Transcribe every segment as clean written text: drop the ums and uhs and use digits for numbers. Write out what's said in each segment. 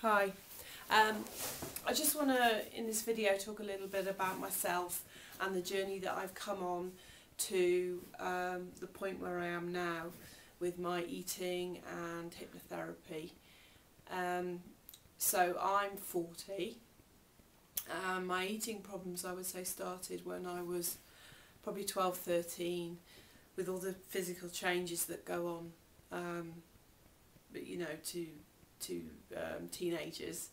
Hi, I just want to, in this video, talk a little bit about myself and the journey that I've come on to the point where I am now with my eating and hypnotherapy. So I'm 40. My eating problems, I would say, started when I was probably 12, 13, with all the physical changes that go on, but you know, to teenagers.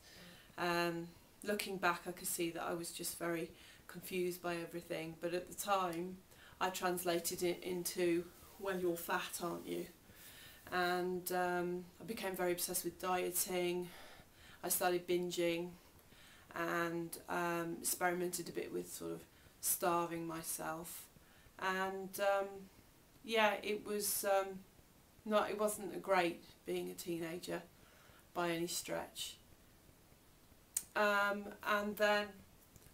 Looking back, I could see that I was just very confused by everything, but at the time I translated it into, well, you're fat, aren't you? And I became very obsessed with dieting. I started binging and experimented a bit with sort of starving myself, and yeah, it wasn't great being a teenager by any stretch. And then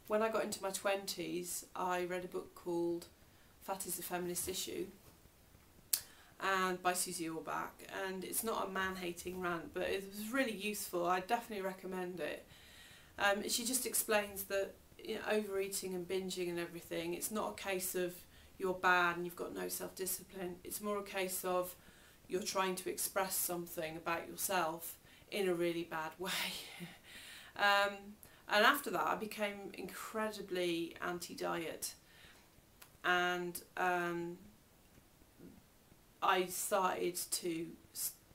when I got into my 20s, I read a book called Fat is a Feminist Issue, and by Susie Orbach, and it's not a man-hating rant, but it was really useful. I definitely recommend it. She just explains that, you know, overeating and binging and everything, it's not a case of you're bad and you've got no self-discipline. It's more a case of you're trying to express something about yourself in a really bad way. And after that I became incredibly anti-diet, and I started to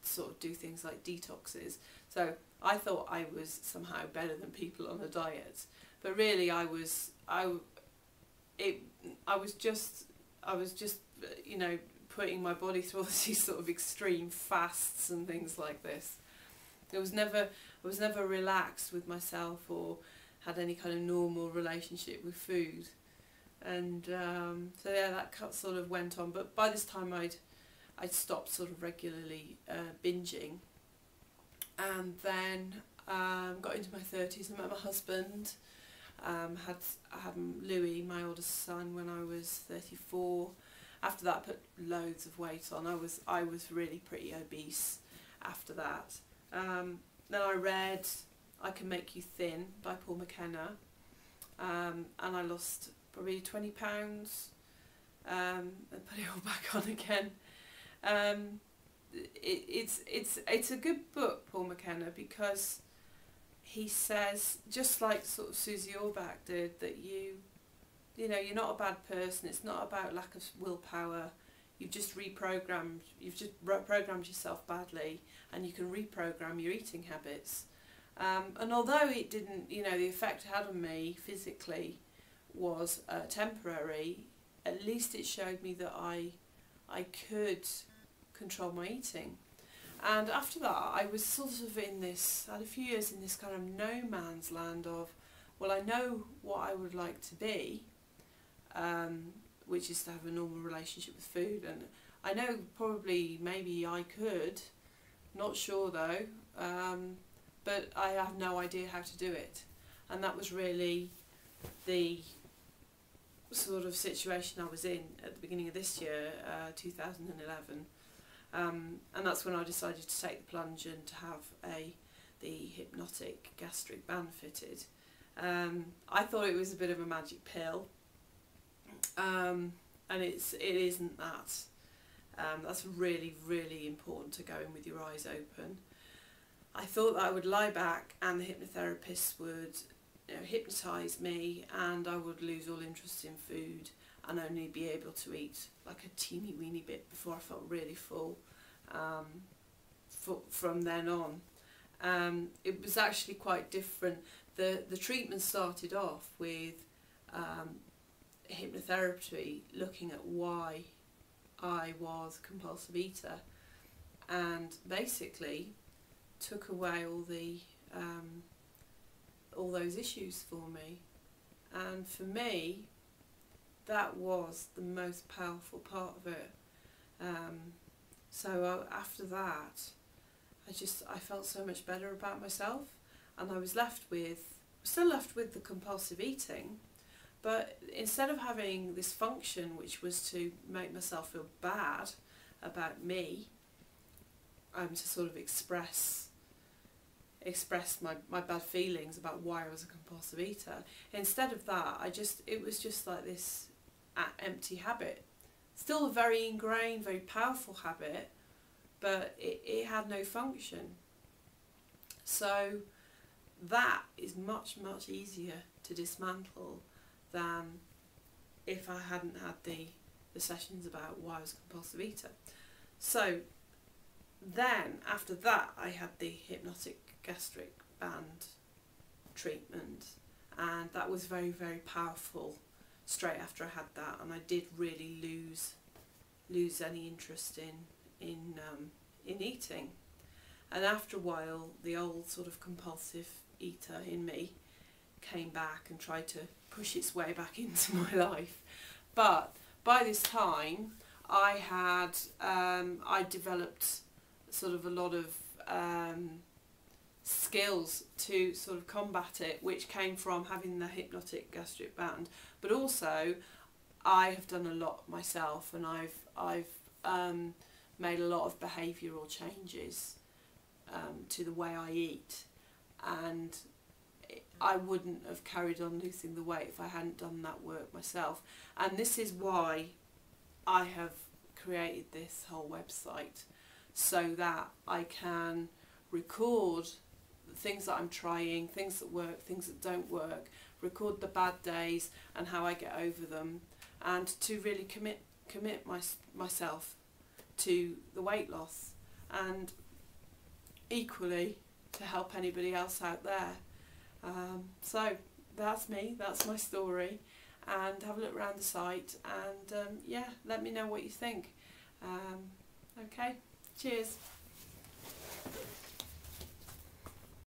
sort of do things like detoxes. So I thought I was somehow better than people on a diet, but really I was just you know, putting my body through all these sort of extreme fasts and things like this. I was never relaxed with myself or had any kind of normal relationship with food, and so yeah, that sort of went on. But by this time I'd stopped sort of regularly binging, and then got into my 30s and met my husband. I had Louis, my oldest son, when I was 34. After that, I put loads of weight on. I was really pretty obese after that. Then I read I Can Make You Thin by Paul McKenna, and I lost probably 20 pounds and put it all back on again. It's a good book, Paul McKenna, because he says, just like sort of Susie Orbach did, that you know, you're not a bad person. It's not about lack of willpower. You've just programmed yourself badly, and you can reprogram your eating habits. And although it didn't, you know, the effect it had on me physically was temporary, at least it showed me that I could control my eating. And after that, I was sort of in this, I had a few years in this kind of no man's land of, well, I know what I would like to be, which is to have a normal relationship with food, and I know probably maybe I could, not sure though, but I have no idea how to do it. And that was really the sort of situation I was in at the beginning of this year, 2011, and that's when I decided to take the plunge and to have the hypnotic gastric band fitted. I thought it was a bit of a magic pill, and it isn't that. That's really, really important to go in with your eyes open. I thought that I would lie back and the hypnotherapist would, you know, hypnotise me, and I would lose all interest in food and only be able to eat like a teeny weeny bit before I felt really full from then on. It was actually quite different. The treatment started off with hypnotherapy, looking at why I was a compulsive eater, and basically took away all those issues for me. And for me, that was the most powerful part of it. So after that, I felt so much better about myself, and I was still left with the compulsive eating. But instead of having this function, which was to make myself feel bad about me, to sort of express express my bad feelings about why I was a compulsive eater. Instead of that, it was just like this empty habit. Still a very ingrained, very powerful habit, but it had no function. So that is much, much easier to dismantle than if I hadn't had the sessions about why I was a compulsive eater. So then after that I had the hypnotic gastric band treatment, and that was very, very powerful straight after I had that, and I did really lose any interest in eating. And after a while the old sort of compulsive eater in me came back and tried to push its way back into my life. But by this time I developed sort of a lot of skills to sort of combat it, which came from having the hypnotic gastric band, but also I have done a lot myself, and I've made a lot of behavioural changes to the way I eat, and I wouldn't have carried on losing the weight if I hadn't done that work myself. And this is why I have created this whole website, so that I can record the things that I'm trying, things that work, things that don't work, record the bad days and how I get over them, and to really commit myself to the weight loss, and equally to help anybody else out there. So that's me, that's my story, and have a look around the site, and yeah, let me know what you think. Okay, cheers.